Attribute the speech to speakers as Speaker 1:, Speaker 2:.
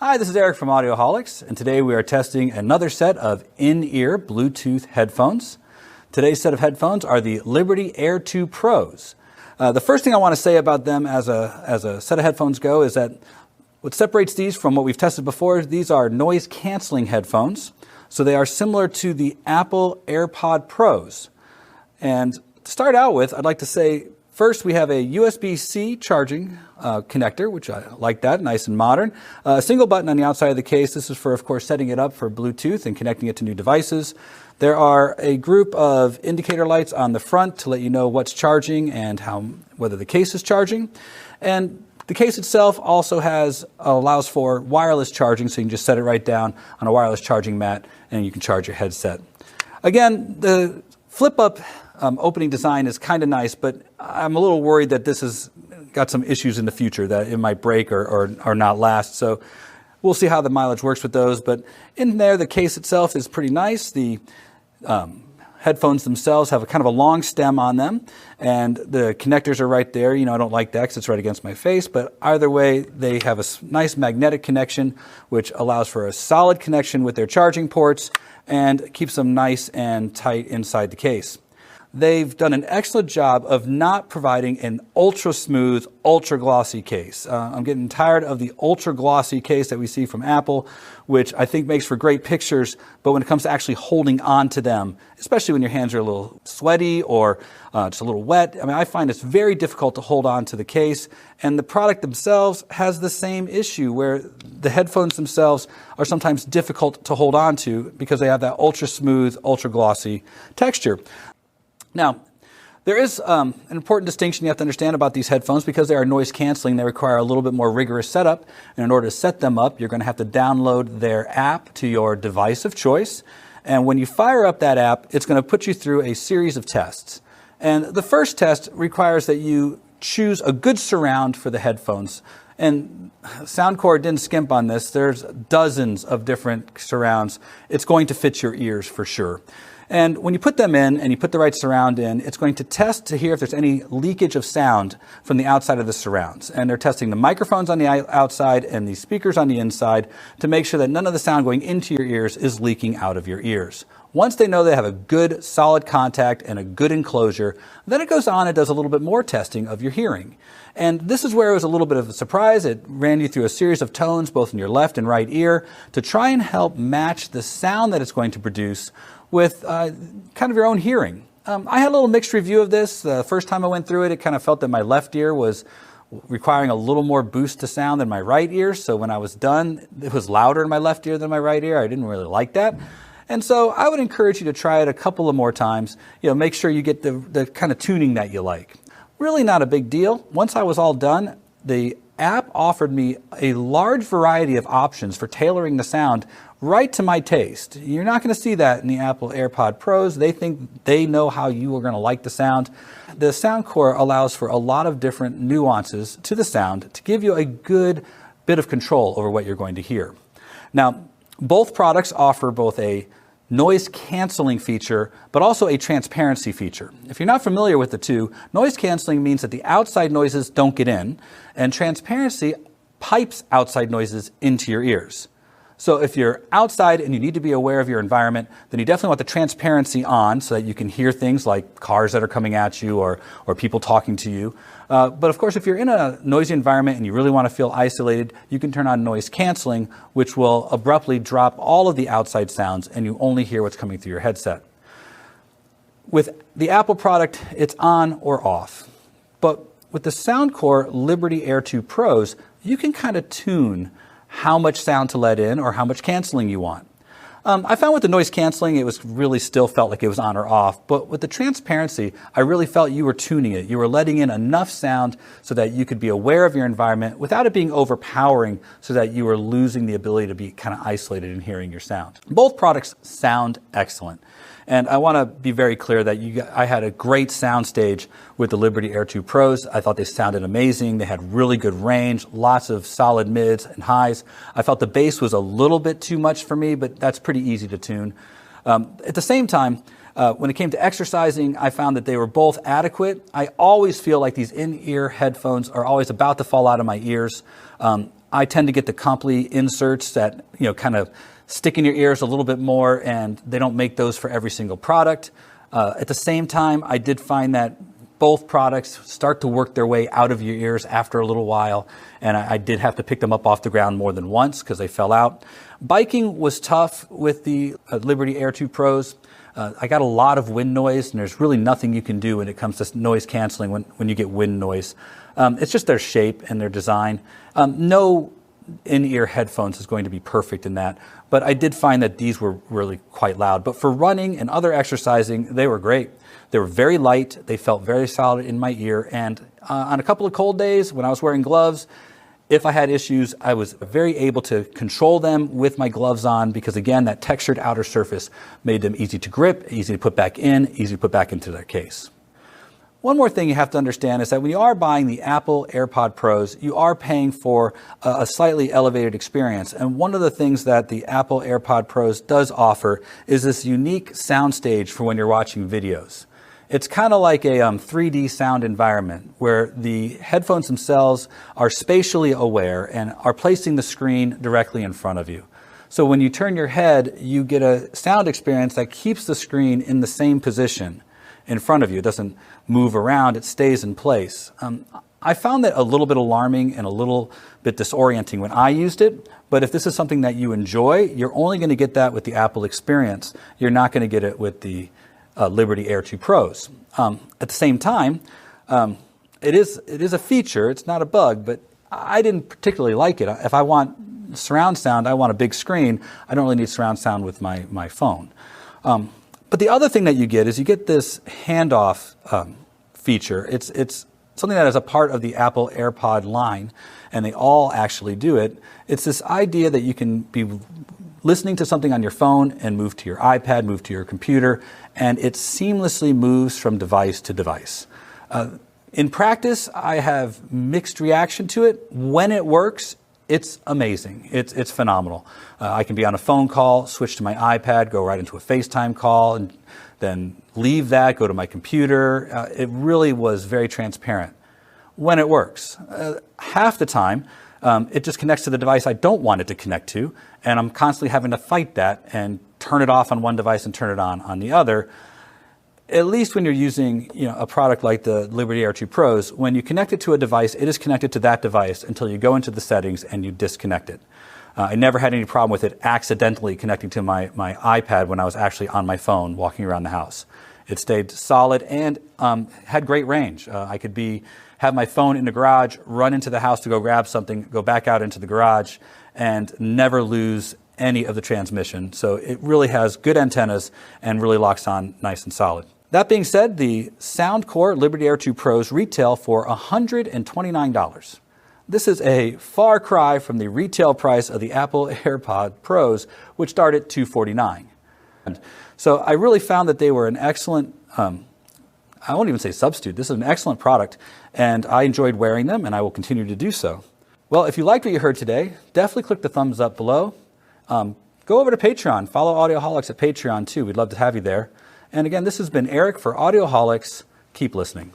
Speaker 1: Hi, this is Eric from Audioholics, and today we are testing another set of in-ear Bluetooth headphones. Today's set of headphones are the Liberty Air2 Pros. The first thing I want to say about them as a set of headphones go is that what separates these from what we've tested before is these are noise-canceling headphones. So they are similar to the Apple Airpod Pros. And to start out with, I'd like to say, first, we have a USB-C charging connector, which I like that, nice and modern. A single button on the outside of the case. This is for, of course, setting it up for Bluetooth and connecting it to new devices. There are a group of indicator lights on the front to let you know what's charging and whether the case is charging. And the case itself also allows for wireless charging, so you can just set it right down on a wireless charging mat and you can charge your headset. Again, the flip-up opening design is kind of nice, but I'm a little worried that this has got some issues in the future, that it might break or not last. So we'll see how the mileage works with those. But in there, the case itself is pretty nice. The headphones themselves have a kind of a long stem on them, and the connectors are right there. You know, I don't like that because it's right against my face, but either way, they have a nice magnetic connection, which allows for a solid connection with their charging ports and keeps them nice and tight inside the case. They've done an excellent job of not providing an ultra smooth, ultra glossy case. I'm getting tired of the ultra glossy case that we see from Apple, which I think makes for great pictures, but when it comes to actually holding on to them, especially when your hands are a little sweaty or just a little wet, I find it's very difficult to hold on to the case. And the product themselves has the same issue where the headphones themselves are sometimes difficult to hold on to because they have that ultra smooth, ultra glossy texture. Now, there is an important distinction you have to understand about these headphones because they are noise canceling. They require a little bit more rigorous setup. And in order to set them up, you're going to have to download their app to your device of choice. And when you fire up that app, it's going to put you through a series of tests. And the first test requires that you choose a good surround for the headphones. And Soundcore didn't skimp on this. There's dozens of different surrounds. It's going to fit your ears for sure. And when you put them in and you put the right surround in, it's going to test to hear if there's any leakage of sound from the outside of the surrounds. And they're testing the microphones on the outside and the speakers on the inside to make sure that none of the sound going into your ears is leaking out of your ears. Once they know they have a good, solid contact and a good enclosure, then it goes on and does a little bit more testing of your hearing. And this is where it was a little bit of a surprise. It ran you through a series of tones, both in your left and right ear, to try and help match the sound that it's going to produce with kind of your own hearing. I had a little mixed review of this. The first time I went through it, it kind of felt that my left ear was requiring a little more boost to sound than my right ear. So when I was done, it was louder in my left ear than my right ear. I didn't really like that. And so I would encourage you to try it a couple of more times. Make sure you get the kind of tuning that you like. Really not a big deal. Once I was all done, the app offered me a large variety of options for tailoring the sound right to my taste. You're not going to see that in the Apple AirPod Pros. They think they know how you are going to like the sound. The Soundcore allows for a lot of different nuances to the sound to give you a good bit of control over what you're going to hear. Now, both products offer both a noise canceling feature, but also a transparency feature. If you're not familiar with the two, noise canceling means that the outside noises don't get in, and transparency pipes outside noises into your ears. So if you're outside and you need to be aware of your environment, then you definitely want the transparency on so that you can hear things like cars that are coming at you or people talking to you. But of course, if you're in a noisy environment and you really want to feel isolated, you can turn on noise canceling, which will abruptly drop all of the outside sounds and you only hear what's coming through your headset. With the Apple product, it's on or off. But with the Soundcore Liberty Air2 Pros, you can kind of tune how much sound to let in or how much canceling you want. I found with the noise canceling, it was really still felt like it was on or off. But with the transparency, I really felt you were tuning it. You were letting in enough sound so that you could be aware of your environment without it being overpowering so that you were losing the ability to be kind of isolated in hearing your sound. Both products sound excellent. And I want to be very clear that I had a great sound stage with the Liberty Air2 Pros. I thought they sounded amazing. They had really good range, lots of solid mids and highs. I felt the bass was a little bit too much for me, but that's pretty easy to tune. At the same time, when it came to exercising, I found that they were both adequate. I always feel like these in-ear headphones are always about to fall out of my ears. I tend to get the Comply inserts that, kind of stick in your ears a little bit more, and they don't make those for every single product. At the same time, I did find that both products start to work their way out of your ears after a little while, and I did have to pick them up off the ground more than once because they fell out. Biking was tough with the Liberty Air2 Pros. I got a lot of wind noise, and there's really nothing you can do when it comes to noise canceling when you get wind noise. It's just their shape and their design. No in-ear headphones is going to be perfect in that, but I did find that these were really quite loud. But for running and other exercising, they were great. They were very light, they felt very solid in my ear, and on a couple of cold days when I was wearing gloves, if I had issues, I was very able to control them with my gloves on because, again, that textured outer surface made them easy to grip, easy to put back in, easy to put back into their case. One more thing you have to understand is that when you are buying the Apple Airpod Pros, you are paying for a slightly elevated experience. And one of the things that the Apple Airpod Pros does offer is this unique soundstage for when you're watching videos. It's kind of like a 3D sound environment where the headphones themselves are spatially aware and are placing the screen directly in front of you. So when you turn your head, you get a sound experience that keeps the screen in the same position in front of you. It doesn't move around, it stays in place. I found that a little bit alarming and a little bit disorienting when I used it, but if this is something that you enjoy, you're only going to get that with the Apple experience. You're not going to get it with the Liberty Air2 Pros. At the same time, it is a feature, it's not a bug, but I didn't particularly like it. If I want surround sound, I want a big screen. I don't really need surround sound with my phone. But the other thing that you get is you get this handoff feature. It's something that is a part of the Apple AirPod line, and they all actually do it. It's this idea that you can be listening to something on your phone and move to your iPad, move to your computer, and it seamlessly moves from device to device. In practice, I have mixed reaction to it. When it works, it's amazing. It's phenomenal. I can be on a phone call, switch to my iPad, go right into a FaceTime call, and then leave that, go to my computer. It really was very transparent when it works. Half the time, it just connects to the device I don't want it to connect to, and I'm constantly having to fight that and turn it off on one device and turn it on the other. At least when you're using a product like the Liberty Air2 Pros, when you connect it to a device, it is connected to that device until you go into the settings and you disconnect it. I never had any problem with it accidentally connecting to my iPad when I was actually on my phone walking around the house. It stayed solid and had great range. I could have my phone in the garage, run into the house to go grab something, go back out into the garage, and never lose any of the transmission. So it really has good antennas and really locks on nice and solid. That being said, the Soundcore Liberty Air2 Pros retail for $129. This is a far cry from the retail price of the Apple AirPod Pros, which start at $249. So I really found that they were an excellent, I won't even say substitute, this is an excellent product, and I enjoyed wearing them, and I will continue to do so. Well, if you liked what you heard today, definitely click the thumbs up below. Go over to Patreon, follow Audioholics at Patreon too, we'd love to have you there. And again, this has been Eric for Audioholics. Keep listening.